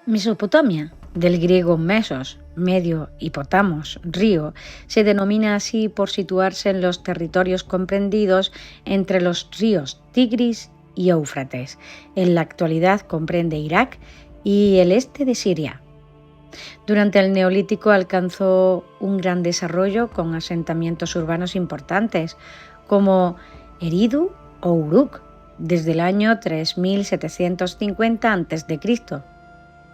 Mesopotamia, del griego mesos, medio, y potamos, río, se denomina así por situarse en los territorios comprendidos entre los ríos Tigris y Éufrates. En la actualidad comprende Irak y el este de Siria. Durante el Neolítico alcanzó un gran desarrollo con asentamientos urbanos importantes como Eridu o Uruk desde el año 3750 a.C.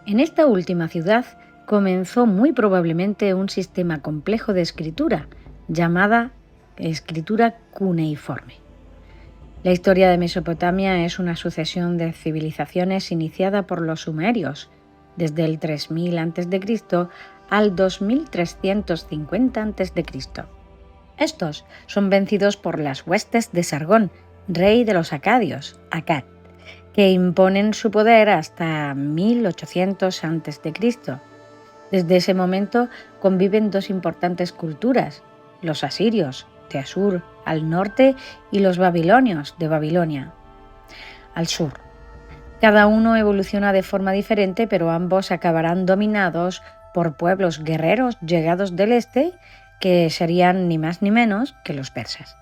En esta última ciudad comenzó muy probablemente un sistema complejo de escritura llamada escritura cuneiforme. La historia de Mesopotamia es una sucesión de civilizaciones iniciada por los sumerios desde el 3000 a.C. al 2350 a.C. Estos son vencidos por las huestes de Sargón, rey de los acadios, Akkad, que imponen su poder hasta 1800 a.C. Desde ese momento conviven dos importantes culturas, los asirios, de Asur al norte, y los babilonios, de Babilonia, al sur. Cada uno evoluciona de forma diferente, pero ambos acabarán dominados por pueblos guerreros llegados del este, que serían ni más ni menos que los persas.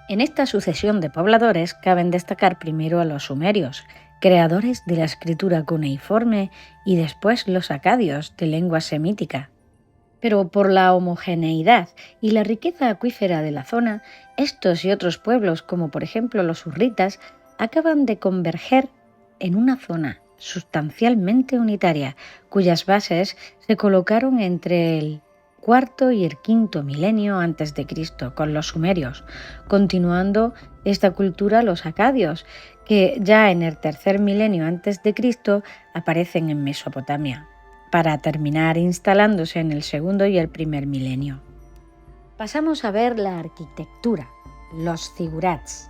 En esta sucesión de pobladores caben destacar primero a los sumerios, creadores de la escritura cuneiforme, y después los acadios, de lengua semítica. Pero por la homogeneidad y la riqueza acuífera de la zona, estos y otros pueblos, como por ejemplo los hurritas, acaban de converger en una zona sustancialmente unitaria, cuyas bases se colocaron entre el cuarto y el quinto milenio antes de Cristo con los sumerios, continuando esta cultura los acadios, que ya en el tercer milenio antes de Cristo aparecen en Mesopotamia, para terminar instalándose en el segundo y el primer milenio. Pasamos a ver la arquitectura, los zigurats.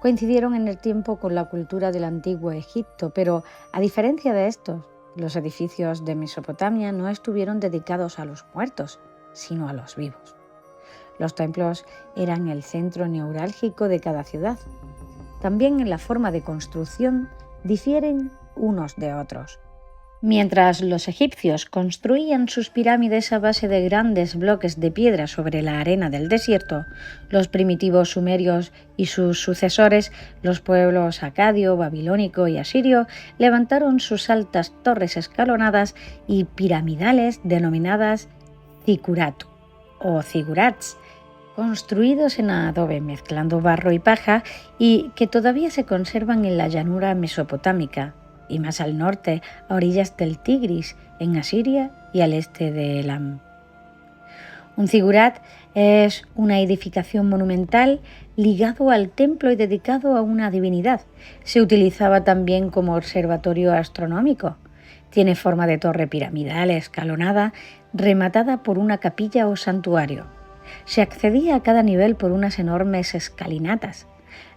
Coincidieron en el tiempo con la cultura del antiguo Egipto, pero a diferencia de estos, los edificios de Mesopotamia no estuvieron dedicados a los muertos, sino a los vivos. Los templos eran el centro neurálgico de cada ciudad. También en la forma de construcción difieren unos de otros. Mientras los egipcios construían sus pirámides a base de grandes bloques de piedra sobre la arena del desierto, los primitivos sumerios y sus sucesores, los pueblos acadio, babilónico y asirio, levantaron sus altas torres escalonadas y piramidales denominadas zikkuratu o zigurats, construidos en adobe mezclando barro y paja, y que todavía se conservan en la llanura mesopotámica y más al norte, a orillas del Tigris, en Asiria, y al este de Elam. Un zigurat es una edificación monumental ligado al templo y dedicado a una divinidad. Se utilizaba también como observatorio astronómico. Tiene forma de torre piramidal escalonada, rematada por una capilla o santuario. Se accedía a cada nivel por unas enormes escalinatas.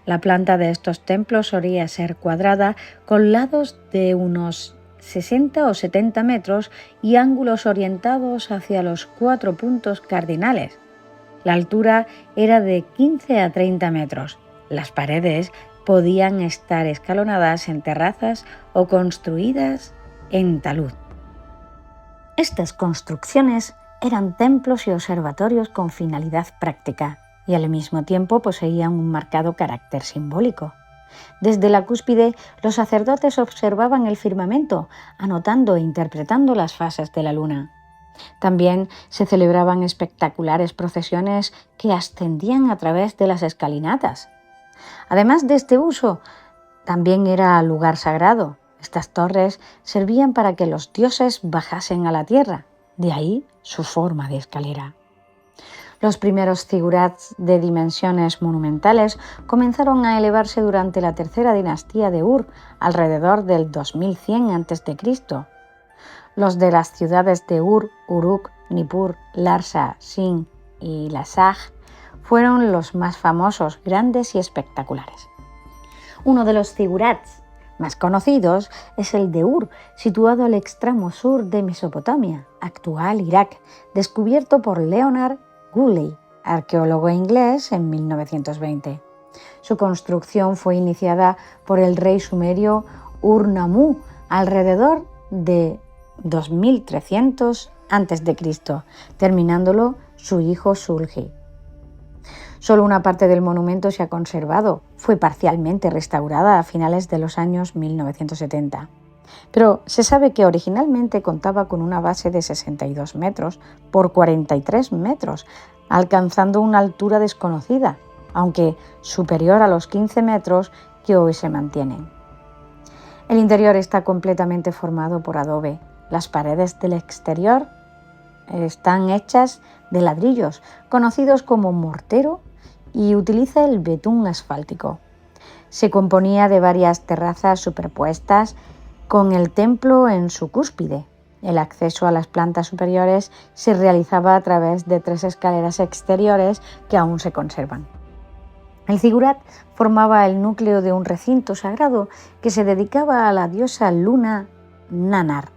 La planta de estos templos solía ser cuadrada, con lados de unos 60 o 70 metros y ángulos orientados hacia los 4 puntos cardinales. La altura era de 15 a 30 metros. Las paredes podían estar escalonadas en terrazas o construidas en talud. Estas construcciones eran templos y observatorios con finalidad práctica, y al mismo tiempo poseían un marcado carácter simbólico. Desde la cúspide, los sacerdotes observaban el firmamento, anotando e interpretando las fases de la luna. También se celebraban espectaculares procesiones que ascendían a través de las escalinatas. Además de este uso, también era lugar sagrado. Estas torres servían para que los dioses bajasen a la tierra, de ahí su forma de escalera. Los primeros zigurats de dimensiones monumentales comenzaron a elevarse durante la tercera dinastía de Ur, alrededor del 2100 a.C. Los de las ciudades de Ur, Uruk, Nippur, Larsa, Sin y Lasaj fueron los más famosos, grandes y espectaculares. Uno de los zigurats más conocidos es el de Ur, situado al extremo sur de Mesopotamia, actual Irak, descubierto por Leonard Woolley, arqueólogo inglés, en 1920. Su construcción fue iniciada por el rey sumerio Ur-Nammu alrededor de 2300 a.C., terminándolo su hijo Shulgi. Solo una parte del monumento se ha conservado, fue parcialmente restaurada a finales de los años 1970. Pero se sabe que originalmente contaba con una base de 62 metros por 43 metros, alcanzando una altura desconocida, aunque superior a los 15 metros que hoy se mantienen. El interior está completamente formado por adobe. Las paredes del exterior están hechas de ladrillos, conocidos como mortero, y utiliza el betún asfáltico. Se componía de varias terrazas superpuestas con el templo en su cúspide. El acceso a las plantas superiores se realizaba a través de 3 escaleras exteriores que aún se conservan. El zigurat formaba el núcleo de un recinto sagrado que se dedicaba a la diosa luna Nannar.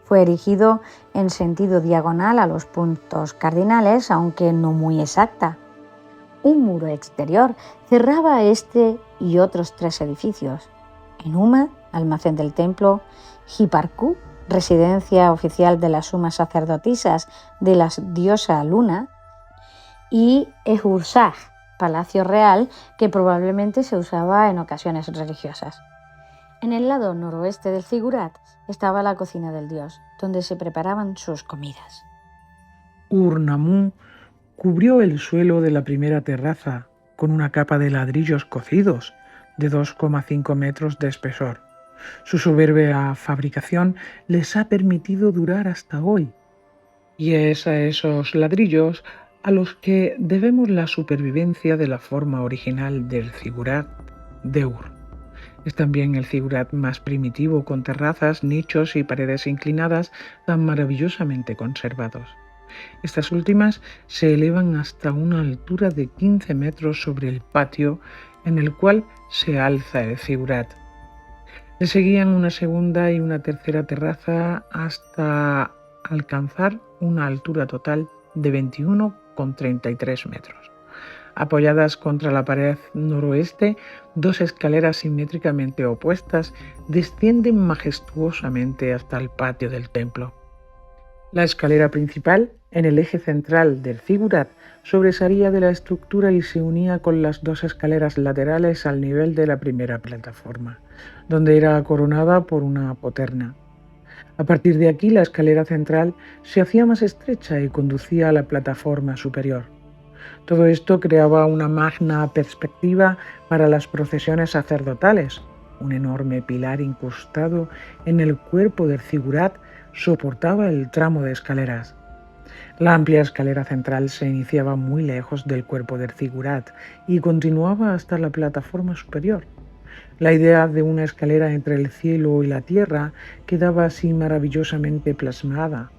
Fue erigido en sentido diagonal a los puntos cardinales, aunque no muy exacta. Un muro exterior cerraba este y otros 3 edificios: Enuma, almacén del templo; Hiparku, residencia oficial de las sumas sacerdotisas de la diosa luna; y Ehursag, palacio real que probablemente se usaba en ocasiones religiosas. En el lado noroeste del zigurat estaba la cocina del dios, donde se preparaban sus comidas. Ur-Nammu cubrió el suelo de la primera terraza con una capa de ladrillos cocidos de 2,5 metros de espesor. Su soberbia fabricación les ha permitido durar hasta hoy, y es a esos ladrillos a los que debemos la supervivencia de la forma original del zigurat de Ur. Es también el zigurat más primitivo, con terrazas, nichos y paredes inclinadas tan maravillosamente conservados. Estas últimas se elevan hasta una altura de 15 metros sobre el patio en el cual se alza el zigurat. Le seguían una segunda y una tercera terraza hasta alcanzar una altura total de 21,33 metros. Apoyadas contra la pared noroeste, 2 escaleras simétricamente opuestas descienden majestuosamente hasta el patio del templo. La escalera principal, en el eje central del zigurat, sobresalía de la estructura y se unía con las 2 escaleras laterales al nivel de la primera plataforma, donde era coronada por una poterna. A partir de aquí, la escalera central se hacía más estrecha y conducía a la plataforma superior. Todo esto creaba una magna perspectiva para las procesiones sacerdotales. Un enorme pilar incrustado en el cuerpo del zigurat soportaba el tramo de escaleras. La amplia escalera central se iniciaba muy lejos del cuerpo del zigurat y continuaba hasta la plataforma superior. La idea de una escalera entre el cielo y la tierra quedaba así maravillosamente plasmada.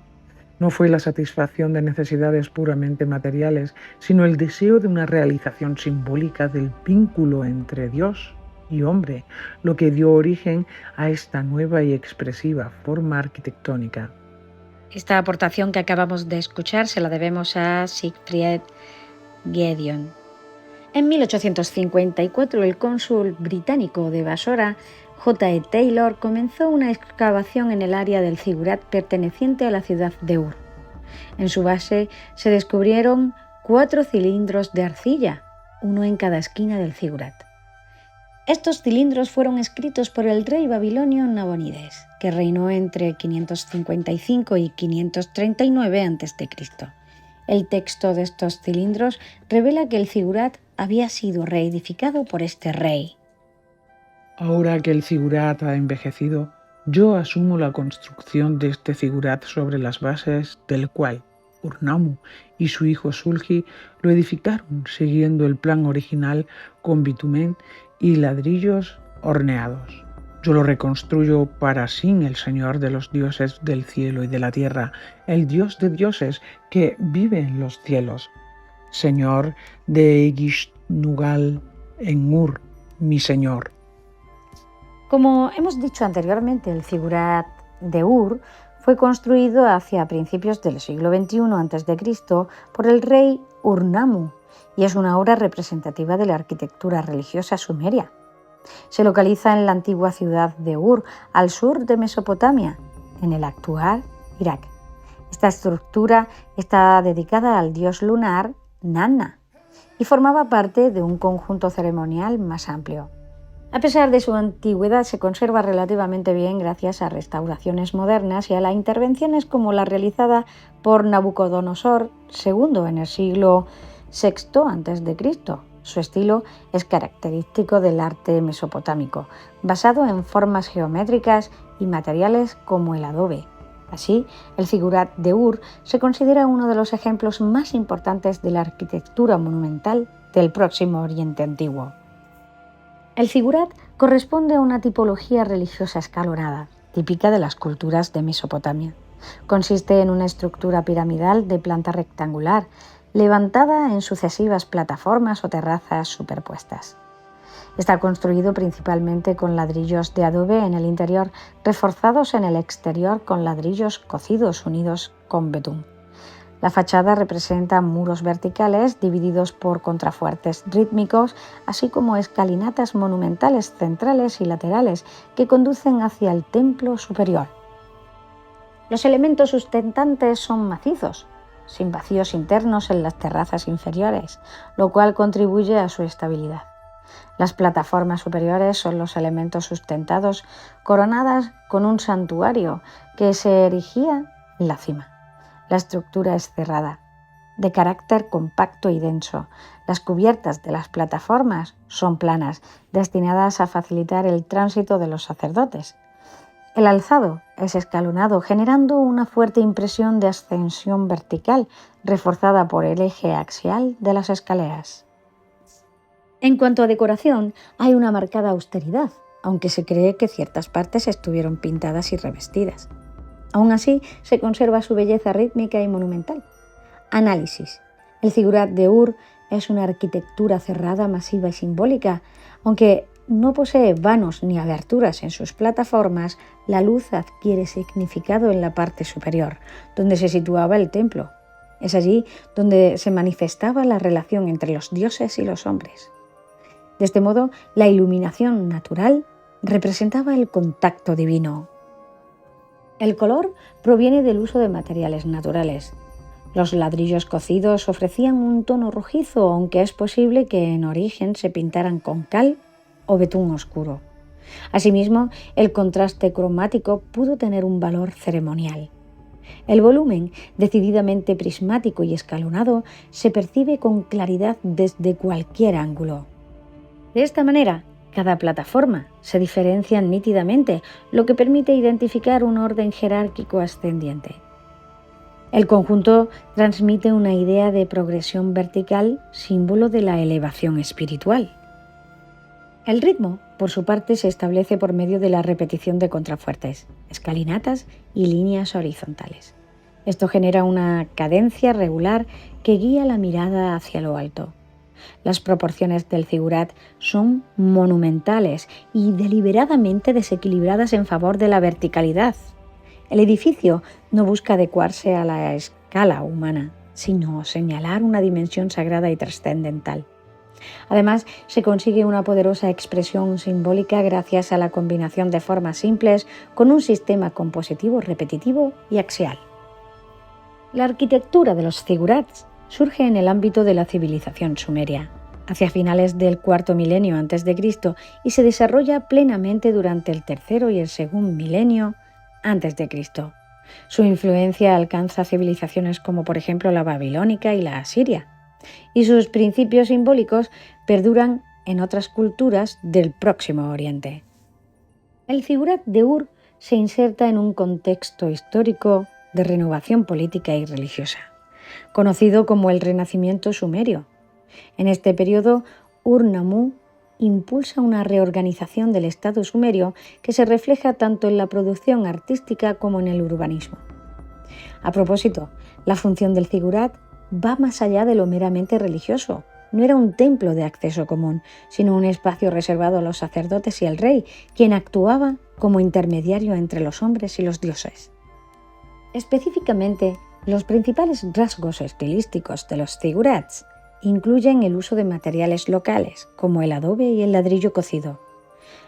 No fue la satisfacción de necesidades puramente materiales, sino el deseo de una realización simbólica del vínculo entre Dios y hombre, lo que dio origen a esta nueva y expresiva forma arquitectónica. Esta aportación que acabamos de escuchar se la debemos a Siegfried Giedion. En 1854, el cónsul británico de Basora, J.E. Taylor, comenzó una excavación en el área del zigurat perteneciente a la ciudad de Ur. En su base se descubrieron 4 cilindros de arcilla, uno en cada esquina del zigurat. Estos cilindros fueron escritos por el rey babilonio Nabonides, que reinó entre 555 y 539 a.C. El texto de estos cilindros revela que el zigurat había sido reedificado por este rey. Ahora que el zigurat ha envejecido, yo asumo la construcción de este zigurat sobre las bases del cual Ur-Nammu y su hijo Shulgi lo edificaron siguiendo el plan original con bitumen y ladrillos horneados. Yo lo reconstruyo para Sin, el Señor de los dioses del cielo y de la tierra, el Dios de dioses que vive en los cielos, Señor de Egishnugal en Ur, mi Señor. Como hemos dicho anteriormente, el zigurat de Ur fue construido hacia principios del siglo XXI a.C. por el rey Ur-Nammu y es una obra representativa de la arquitectura religiosa sumeria. Se localiza en la antigua ciudad de Ur, al sur de Mesopotamia. en el actual Irak. Esta estructura está dedicada al dios lunar Nanna y formaba parte de un conjunto ceremonial más amplio. A pesar de su antigüedad, se conserva relativamente bien gracias a restauraciones modernas y a las intervenciones como la realizada por Nabucodonosor II en el siglo VI a.C. Su estilo es característico del arte mesopotámico, basado en formas geométricas y materiales como el adobe. Así, el zigurat de Ur se considera uno de los ejemplos más importantes de la arquitectura monumental del Próximo Oriente Antiguo. El zigurat corresponde a una tipología religiosa escalonada, típica de las culturas de Mesopotamia. Consiste en una estructura piramidal de planta rectangular, levantada en sucesivas plataformas o terrazas superpuestas. Está construido principalmente con ladrillos de adobe en el interior, reforzados en el exterior con ladrillos cocidos unidos con betún. La fachada representa muros verticales divididos por contrafuertes rítmicos, así como escalinatas monumentales centrales y laterales que conducen hacia el templo superior. Los elementos sustentantes son macizos, sin vacíos internos en las terrazas inferiores, lo cual contribuye a su estabilidad. Las plataformas superiores son los elementos sustentados, coronadas con un santuario que se erigía en la cima. La estructura es cerrada, de carácter compacto y denso. Las cubiertas de las plataformas son planas, destinadas a facilitar el tránsito de los sacerdotes. El alzado es escalonado, generando una fuerte impresión de ascensión vertical, reforzada por el eje axial de las escaleras. En cuanto a decoración, hay una marcada austeridad, aunque se cree que ciertas partes estuvieron pintadas y revestidas. Aún así, se conserva su belleza rítmica y monumental. Análisis. El zigurat de Ur es una arquitectura cerrada, masiva y simbólica. Aunque no posee vanos ni aberturas en sus plataformas, la luz adquiere significado en la parte superior, donde se situaba el templo. Es allí donde se manifestaba la relación entre los dioses y los hombres. De este modo, la iluminación natural representaba el contacto divino. El color proviene del uso de materiales naturales. Los ladrillos cocidos ofrecían un tono rojizo, aunque es posible que en origen se pintaran con cal o betún oscuro. Asimismo, el contraste cromático pudo tener un valor ceremonial. El volumen, decididamente prismático y escalonado, se percibe con claridad desde cualquier ángulo. De esta manera, cada plataforma se diferencia nítidamente, lo que permite identificar un orden jerárquico ascendiente. El conjunto transmite una idea de progresión vertical, símbolo de la elevación espiritual. El ritmo, por su parte, se establece por medio de la repetición de contrafuertes, escalinatas y líneas horizontales. Esto genera una cadencia regular que guía la mirada hacia lo alto. Las proporciones del zigurat son monumentales y deliberadamente desequilibradas en favor de la verticalidad. El edificio no busca adecuarse a la escala humana, sino señalar una dimensión sagrada y trascendental. Además, se consigue una poderosa expresión simbólica gracias a la combinación de formas simples con un sistema compositivo repetitivo y axial. La arquitectura de los zigurats surge en el ámbito de la civilización sumeria, hacia finales del cuarto milenio a.C. y se desarrolla plenamente durante el tercero y el segundo milenio a.C. Su influencia alcanza civilizaciones como por ejemplo la babilónica y la asiria, y sus principios simbólicos perduran en otras culturas del Próximo Oriente. El zigurat de Ur se inserta en un contexto histórico de renovación política y religiosa, conocido como el Renacimiento sumerio. En este periodo, Ur-Nammu impulsa una reorganización del Estado sumerio que se refleja tanto en la producción artística como en el urbanismo. A propósito, la función del zigurat va más allá de lo meramente religioso. No era un templo de acceso común, sino un espacio reservado a los sacerdotes y al rey, quien actuaba como intermediario entre los hombres y los dioses. Específicamente, los principales rasgos estilísticos de los zigurats incluyen el uso de materiales locales, como el adobe y el ladrillo cocido.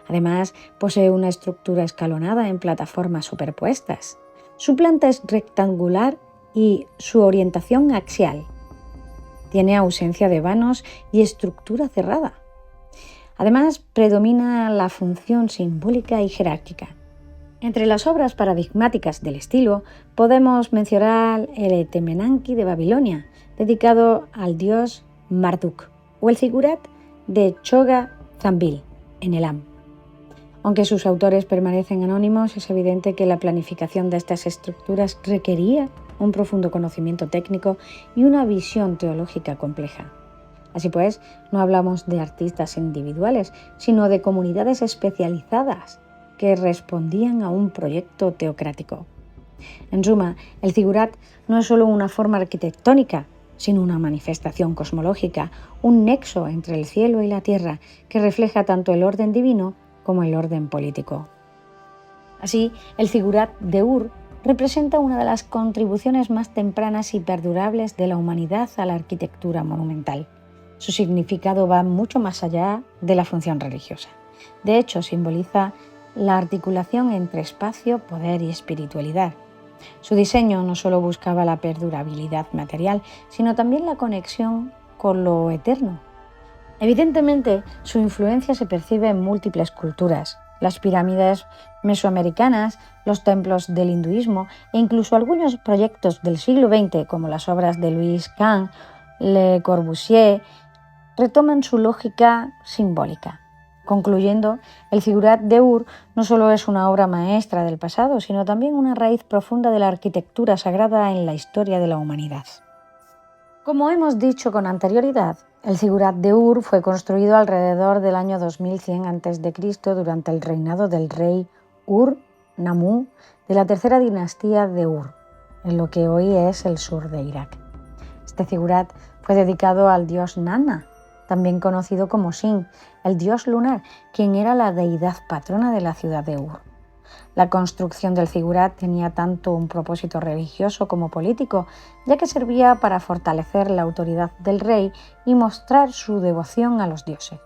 Además, posee una estructura escalonada en plataformas superpuestas. Su planta es rectangular y su orientación axial. Tiene ausencia de vanos y estructura cerrada. Además, predomina la función simbólica y jerárquica. Entre las obras paradigmáticas del estilo podemos mencionar el Etemenanki de Babilonia, dedicado al dios Marduk, o el Zigurat de Choga Zambil, en Elam. Aunque sus autores permanecen anónimos, es evidente que la planificación de estas estructuras requería un profundo conocimiento técnico y una visión teológica compleja. Así pues, no hablamos de artistas individuales, sino de comunidades especializadas que respondían a un proyecto teocrático. En suma, el Zigurat no es solo una forma arquitectónica, sino una manifestación cosmológica, un nexo entre el cielo y la tierra que refleja tanto el orden divino como el orden político. Así, el Zigurat de Ur representa una de las contribuciones más tempranas y perdurables de la humanidad a la arquitectura monumental. Su significado va mucho más allá de la función religiosa. De hecho, simboliza la articulación entre espacio, poder y espiritualidad. Su diseño no solo buscaba la perdurabilidad material, sino también la conexión con lo eterno. Evidentemente, su influencia se percibe en múltiples culturas. Las pirámides mesoamericanas, los templos del hinduismo e incluso algunos proyectos del siglo XX, como las obras de Louis Kahn, Le Corbusier, retoman su lógica simbólica. Concluyendo, el Zigurat de Ur no solo es una obra maestra del pasado, sino también una raíz profunda de la arquitectura sagrada en la historia de la humanidad. Como hemos dicho con anterioridad, el Zigurat de Ur fue construido alrededor del año 2100 a.C. durante el reinado del rey Ur-Nammu de la tercera dinastía de Ur, en lo que hoy es el sur de Irak. Este Zigurat fue dedicado al dios Nanna, también conocido como Sin, el dios lunar, quien era la deidad patrona de la ciudad de Ur. La construcción del Zigurat tenía tanto un propósito religioso como político, ya que servía para fortalecer la autoridad del rey y mostrar su devoción a los dioses.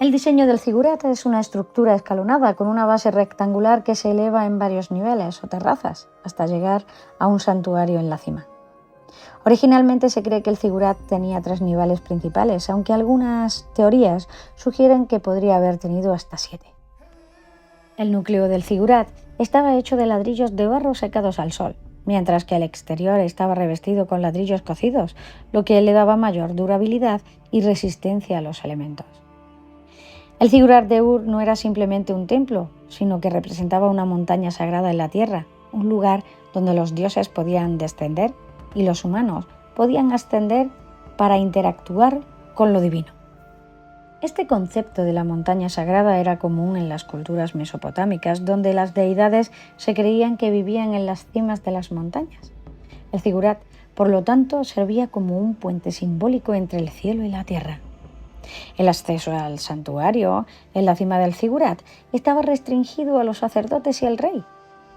El diseño del Zigurat es una estructura escalonada con una base rectangular que se eleva en varios niveles o terrazas, hasta llegar a un santuario en la cima. Originalmente se cree que el Zigurat tenía 3 niveles principales, aunque algunas teorías sugieren que podría haber tenido hasta 7. El núcleo del Zigurat estaba hecho de ladrillos de barro secados al sol, mientras que el exterior estaba revestido con ladrillos cocidos, lo que le daba mayor durabilidad y resistencia a los elementos. El Zigurat de Ur no era simplemente un templo, sino que representaba una montaña sagrada en la tierra, un lugar donde los dioses podían descender y los humanos podían ascender para interactuar con lo divino. Este concepto de la montaña sagrada era común en las culturas mesopotámicas, donde las deidades se creían que vivían en las cimas de las montañas. El Zigurat, por lo tanto, servía como un puente simbólico entre el cielo y la tierra. El acceso al santuario, en la cima del Zigurat, estaba restringido a los sacerdotes y al rey,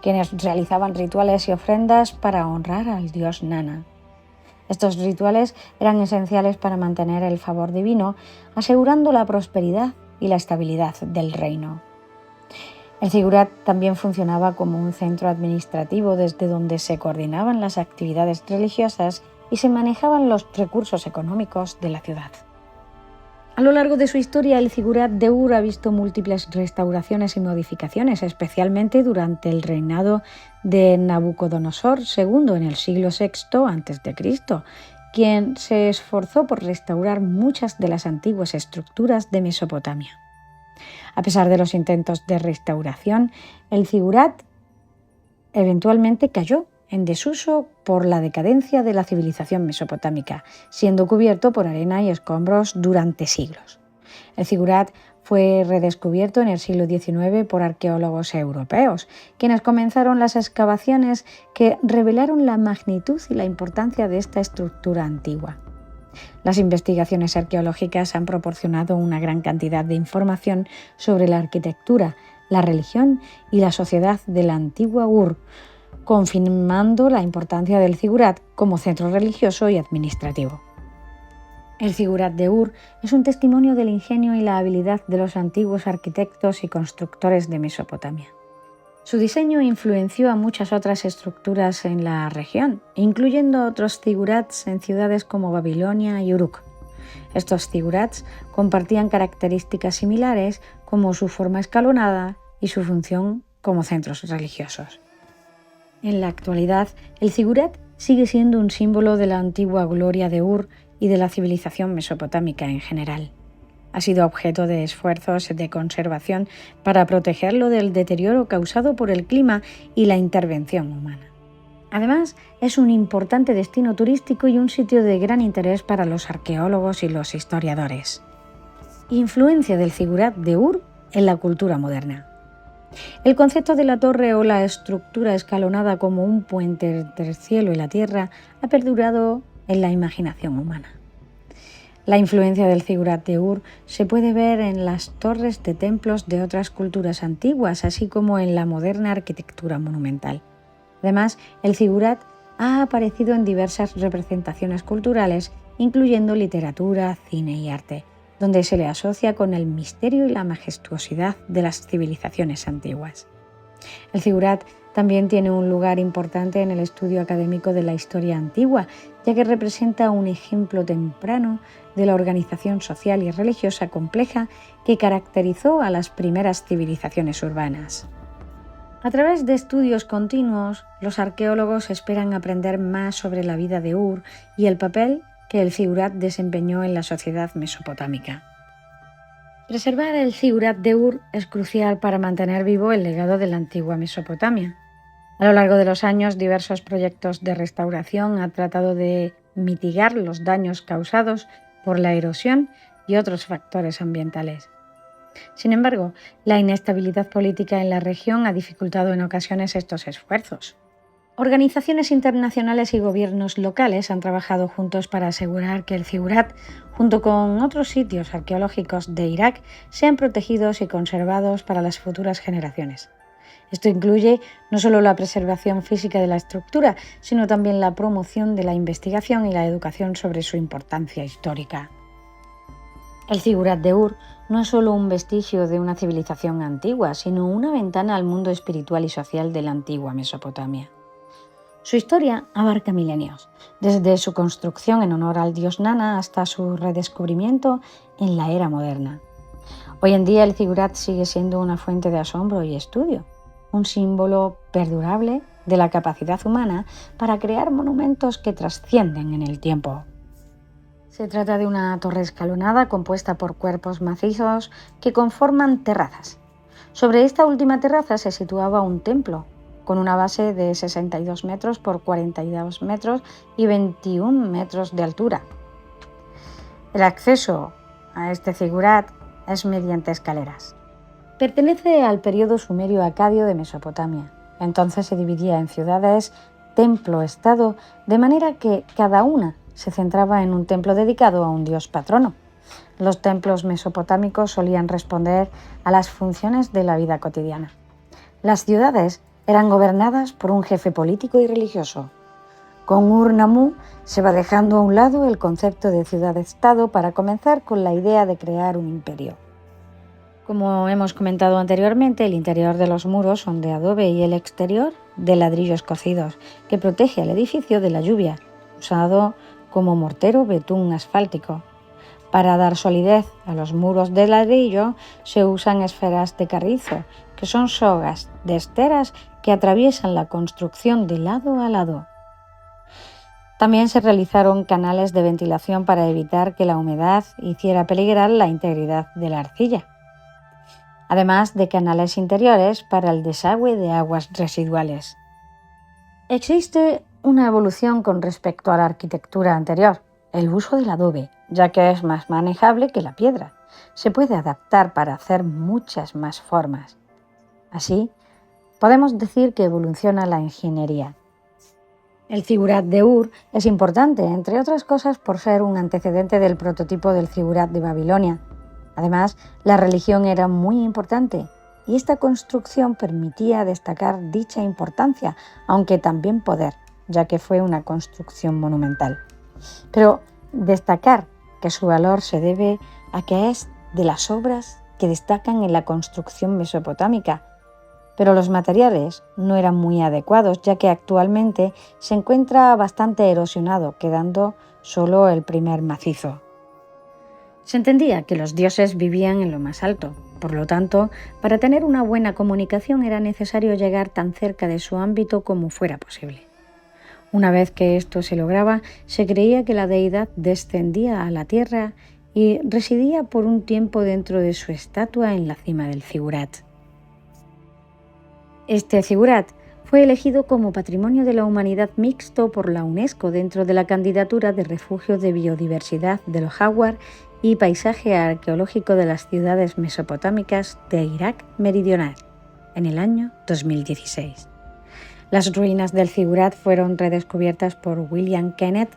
quienes realizaban rituales y ofrendas para honrar al dios Nanna. Estos rituales eran esenciales para mantener el favor divino, asegurando la prosperidad y la estabilidad del reino. El Zigurat también funcionaba como un centro administrativo desde donde se coordinaban las actividades religiosas y se manejaban los recursos económicos de la ciudad. A lo largo de su historia, el Zigurat de Ur ha visto múltiples restauraciones y modificaciones, especialmente durante el reinado de Nabucodonosor II en el siglo VI a.C., quien se esforzó por restaurar muchas de las antiguas estructuras de Mesopotamia. A pesar de los intentos de restauración, el Zigurat eventualmente cayó en desuso por la decadencia de la civilización mesopotámica, siendo cubierto por arena y escombros durante siglos. El Zigurat fue redescubierto en el siglo XIX por arqueólogos europeos, quienes comenzaron las excavaciones que revelaron la magnitud y la importancia de esta estructura antigua. Las investigaciones arqueológicas han proporcionado una gran cantidad de información sobre la arquitectura, la religión y la sociedad de la antigua Ur, confirmando la importancia del Zigurat como centro religioso y administrativo. El Zigurat de Ur es un testimonio del ingenio y la habilidad de los antiguos arquitectos y constructores de Mesopotamia. Su diseño influenció a muchas otras estructuras en la región, incluyendo otros zigurats en ciudades como Babilonia y Uruk. Estos zigurats compartían características similares como su forma escalonada y su función como centros religiosos. En la actualidad, el zigurat sigue siendo un símbolo de la antigua gloria de Ur y de la civilización mesopotámica en general. Ha sido objeto de esfuerzos de conservación para protegerlo del deterioro causado por el clima y la intervención humana. Además, es un importante destino turístico y un sitio de gran interés para los arqueólogos y los historiadores. Influencia del Zigurat de Ur en la cultura moderna. El concepto de la torre o la estructura escalonada como un puente entre el cielo y la tierra ha perdurado en la imaginación humana. La influencia del Zigurat de Ur se puede ver en las torres de templos de otras culturas antiguas, así como en la moderna arquitectura monumental. Además, el Zigurat ha aparecido en diversas representaciones culturales, incluyendo literatura, cine y arte, donde se le asocia con el misterio y la majestuosidad de las civilizaciones antiguas. El Zigurat también tiene un lugar importante en el estudio académico de la historia antigua, ya que representa un ejemplo temprano de la organización social y religiosa compleja que caracterizó a las primeras civilizaciones urbanas. A través de estudios continuos, los arqueólogos esperan aprender más sobre la vida de Ur y el papel que el Zigurat desempeñó en la sociedad mesopotámica. Preservar el Zigurat de Ur es crucial para mantener vivo el legado de la antigua Mesopotamia. A lo largo de los años, diversos proyectos de restauración han tratado de mitigar los daños causados por la erosión y otros factores ambientales. Sin embargo, la inestabilidad política en la región ha dificultado en ocasiones estos esfuerzos. Organizaciones internacionales y gobiernos locales han trabajado juntos para asegurar que el Zigurat, junto con otros sitios arqueológicos de Irak, sean protegidos y conservados para las futuras generaciones. Esto incluye no solo la preservación física de la estructura, sino también la promoción de la investigación y la educación sobre su importancia histórica. El Zigurat de Ur no es solo un vestigio de una civilización antigua, sino una ventana al mundo espiritual y social de la antigua Mesopotamia. Su historia abarca milenios, desde su construcción en honor al dios Nana hasta su redescubrimiento en la era moderna. Hoy en día el Zigurat sigue siendo una fuente de asombro y estudio, un símbolo perdurable de la capacidad humana para crear monumentos que trascienden en el tiempo. Se trata de una torre escalonada compuesta por cuerpos macizos que conforman terrazas. Sobre esta última terraza se situaba un templo, con una base de 62 metros por 42 metros y 21 metros de altura. El acceso a este Zigurat es mediante escaleras. Pertenece al periodo sumerio-acadio de Mesopotamia. Entonces se dividía en ciudades, templo-estado, de manera que cada una se centraba en un templo dedicado a un dios patrono. Los templos mesopotámicos solían responder a las funciones de la vida cotidiana. Las ciudades eran gobernadas por un jefe político y religioso. Con Ur-Nammu se va dejando a un lado el concepto de ciudad-estado para comenzar con la idea de crear un imperio. Como hemos comentado anteriormente, el interior de los muros son de adobe y el exterior de ladrillos cocidos, que protege al edificio de la lluvia, usado como mortero betún asfáltico. Para dar solidez a los muros de ladrillo se usan esferas de carrizo, que son sogas de esteras que atraviesan la construcción de lado a lado. También se realizaron canales de ventilación para evitar que la humedad hiciera peligrar la integridad de la arcilla, además de canales interiores para el desagüe de aguas residuales. Existe una evolución con respecto a la arquitectura anterior, el uso del adobe, ya que es más manejable que la piedra. Se puede adaptar para hacer muchas más formas. Así, podemos decir que evoluciona la ingeniería. El Zigurat de Ur es importante, entre otras cosas, por ser un antecedente del prototipo del Zigurat de Babilonia. Además, la religión era muy importante y esta construcción permitía destacar dicha importancia, aunque también poder, ya que fue una construcción monumental. Pero destacar que su valor se debe a que es de las obras que destacan en la construcción mesopotámica, pero los materiales no eran muy adecuados, ya que actualmente se encuentra bastante erosionado, quedando solo el primer macizo. Se entendía que los dioses vivían en lo más alto, por lo tanto, para tener una buena comunicación era necesario llegar tan cerca de su ámbito como fuera posible. Una vez que esto se lograba, se creía que la deidad descendía a la tierra y residía por un tiempo dentro de su estatua en la cima del zigurat. Este zigurat fue elegido como Patrimonio de la Humanidad Mixto por la UNESCO dentro de la candidatura de Refugio de Biodiversidad del Jawar y Paisaje Arqueológico de las Ciudades Mesopotámicas de Irak Meridional, en el año 2016. Las ruinas del zigurat fueron redescubiertas por William Kenneth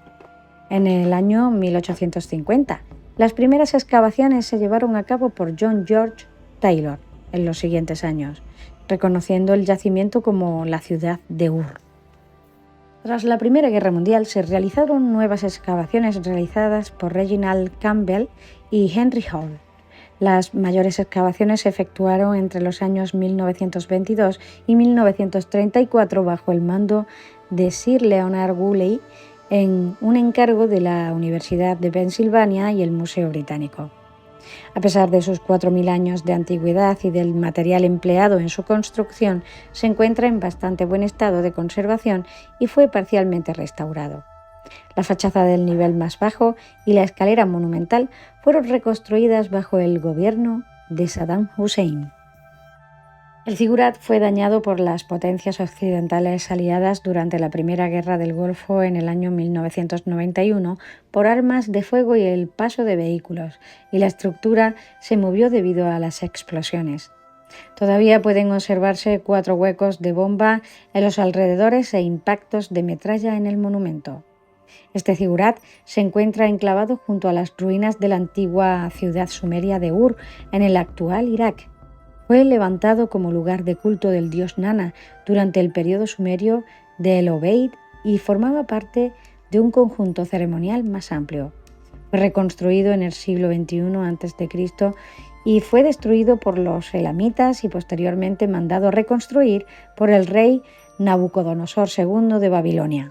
en el año 1850. Las primeras excavaciones se llevaron a cabo por John George Taylor en los siguientes años, reconociendo el yacimiento como la ciudad de Ur. Tras la Primera Guerra Mundial se realizaron nuevas excavaciones realizadas por Reginald Campbell y Henry Hall. Las mayores excavaciones se efectuaron entre los años 1922 y 1934 bajo el mando de Sir Leonard Woolley en un encargo de la Universidad de Pensilvania y el Museo Británico. A pesar de sus 4.000 años de antigüedad y del material empleado en su construcción, se encuentra en bastante buen estado de conservación y fue parcialmente restaurado. La fachada del nivel más bajo y la escalera monumental fueron reconstruidas bajo el gobierno de Saddam Hussein. El zigurat fue dañado por las potencias occidentales aliadas durante la Primera Guerra del Golfo en el año 1991 por armas de fuego y el paso de vehículos, y la estructura se movió debido a las explosiones. Todavía pueden observarse 4 huecos de bomba en los alrededores e impactos de metralla en el monumento. Este zigurat se encuentra enclavado junto a las ruinas de la antigua ciudad sumeria de Ur, en el actual Irak. Fue levantado como lugar de culto del dios Nana durante el periodo sumerio de El Obeid y formaba parte de un conjunto ceremonial más amplio. Fue reconstruido en el siglo XXI a.C. y fue destruido por los elamitas y posteriormente mandado reconstruir por el rey Nabucodonosor II de Babilonia.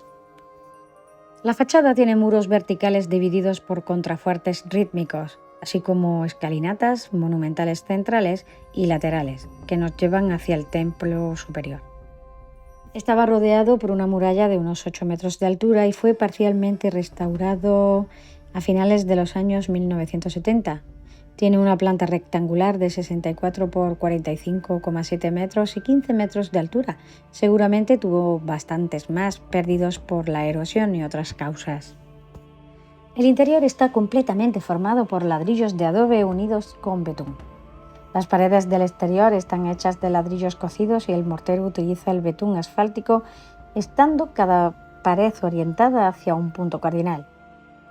La fachada tiene muros verticales divididos por contrafuertes rítmicos, así como escalinatas monumentales centrales y laterales, que nos llevan hacia el templo superior. Estaba rodeado por una muralla de unos 8 metros de altura y fue parcialmente restaurado a finales de los años 1970. Tiene una planta rectangular de 64 por 45,7 metros y 15 metros de altura. Seguramente tuvo bastantes más, perdidos por la erosión y otras causas. El interior está completamente formado por ladrillos de adobe unidos con betún. Las paredes del exterior están hechas de ladrillos cocidos y el mortero utiliza el betún asfáltico, estando cada pared orientada hacia un punto cardinal.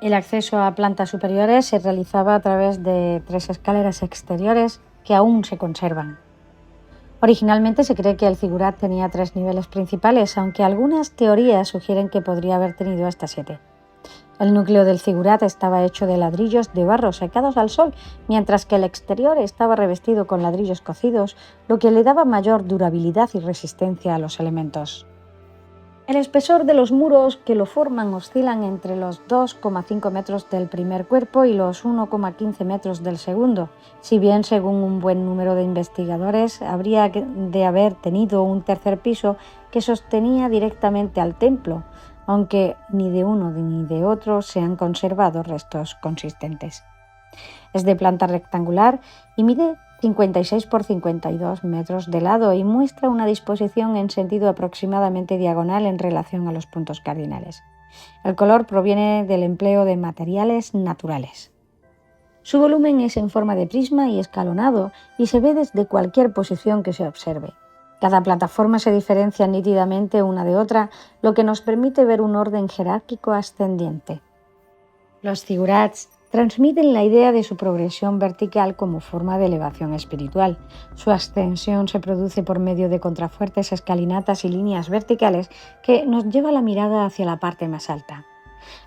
El acceso a plantas superiores se realizaba a través de 3 escaleras exteriores que aún se conservan. Originalmente se cree que el zigurat tenía 3 niveles principales, aunque algunas teorías sugieren que podría haber tenido hasta 7. El núcleo del zigurat estaba hecho de ladrillos de barro secados al sol, mientras que el exterior estaba revestido con ladrillos cocidos, lo que le daba mayor durabilidad y resistencia a los elementos. El espesor de los muros que lo forman oscilan entre los 2,5 metros del primer cuerpo y los 1,15 metros del segundo, si bien según un buen número de investigadores habría de haber tenido un tercer piso que sostenía directamente al templo, aunque ni de uno ni de otro se han conservado restos consistentes. Es de planta rectangular y mide 56 por 52 metros de lado y muestra una disposición en sentido aproximadamente diagonal en relación a los puntos cardinales. El color proviene del empleo de materiales naturales. Su volumen es en forma de prisma y escalonado y se ve desde cualquier posición que se observe. Cada plataforma se diferencia nítidamente una de otra, lo que nos permite ver un orden jerárquico ascendiente. Los zigurats transmiten la idea de su progresión vertical como forma de elevación espiritual. Su ascensión se produce por medio de contrafuertes, escalinatas y líneas verticales que nos lleva la mirada hacia la parte más alta.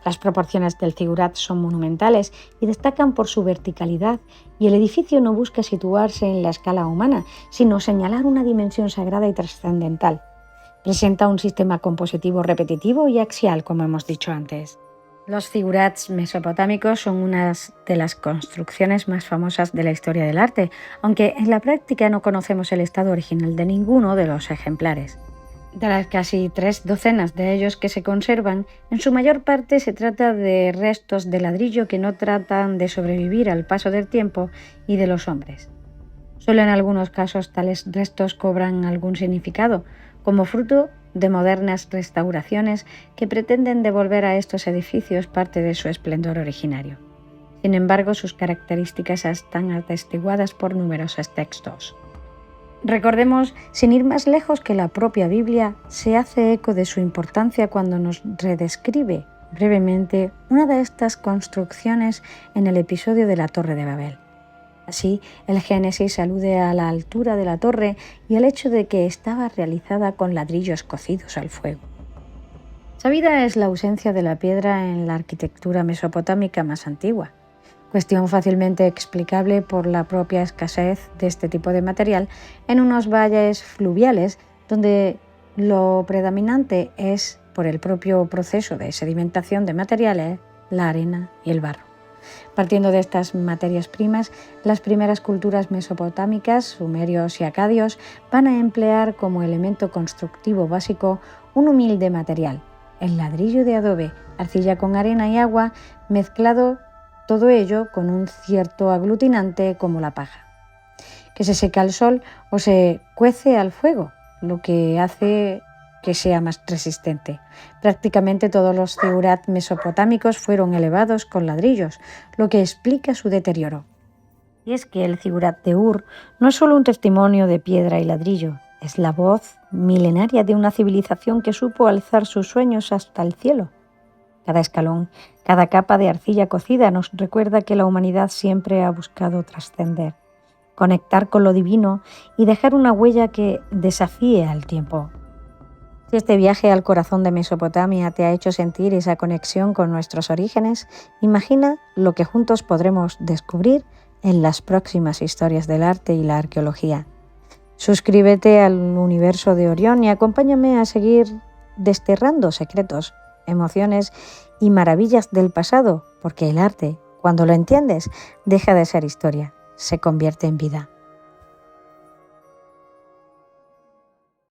Las proporciones del zigurat son monumentales y destacan por su verticalidad, y el edificio no busca situarse en la escala humana, sino señalar una dimensión sagrada y trascendental. Presenta un sistema compositivo repetitivo y axial, como hemos dicho antes. Los zigurats mesopotámicos son una de las construcciones más famosas de la historia del arte, aunque en la práctica no conocemos el estado original de ninguno de los ejemplares. De las casi 3 docenas de ellos que se conservan, en su mayor parte se trata de restos de ladrillo que no tratan de sobrevivir al paso del tiempo y de los hombres. Solo en algunos casos tales restos cobran algún significado, como fruto de modernas restauraciones que pretenden devolver a estos edificios parte de su esplendor originario. Sin embargo, sus características están atestiguadas por numerosos textos. Recordemos, sin ir más lejos, que la propia Biblia se hace eco de su importancia cuando nos redescribe brevemente una de estas construcciones en el episodio de la Torre de Babel. Así, el Génesis alude a la altura de la torre y al hecho de que estaba realizada con ladrillos cocidos al fuego. Sabida es la ausencia de la piedra en la arquitectura mesopotámica más antigua, cuestión fácilmente explicable por la propia escasez de este tipo de material en unos valles fluviales donde lo predominante es, por el propio proceso de sedimentación de materiales, la arena y el barro. Partiendo de estas materias primas, las primeras culturas mesopotámicas, sumerios y acadios, van a emplear como elemento constructivo básico un humilde material, el ladrillo de adobe, arcilla con arena y agua, mezclado todo ello con un cierto aglutinante como la paja, que se seca al sol o se cuece al fuego, lo que hace que sea más resistente. Prácticamente todos los zigurat mesopotámicos fueron elevados con ladrillos, lo que explica su deterioro. Y es que el zigurat de Ur no es solo un testimonio de piedra y ladrillo, es la voz milenaria de una civilización que supo alzar sus sueños hasta el cielo. Cada escalón, cada capa de arcilla cocida nos recuerda que la humanidad siempre ha buscado trascender, conectar con lo divino y dejar una huella que desafíe al tiempo. Si este viaje al corazón de Mesopotamia te ha hecho sentir esa conexión con nuestros orígenes, imagina lo que juntos podremos descubrir en las próximas historias del arte y la arqueología. Suscríbete al Universo de Orión y acompáñame a seguir desterrando secretos, emociones y maravillas del pasado, porque el arte, cuando lo entiendes, deja de ser historia, se convierte en vida.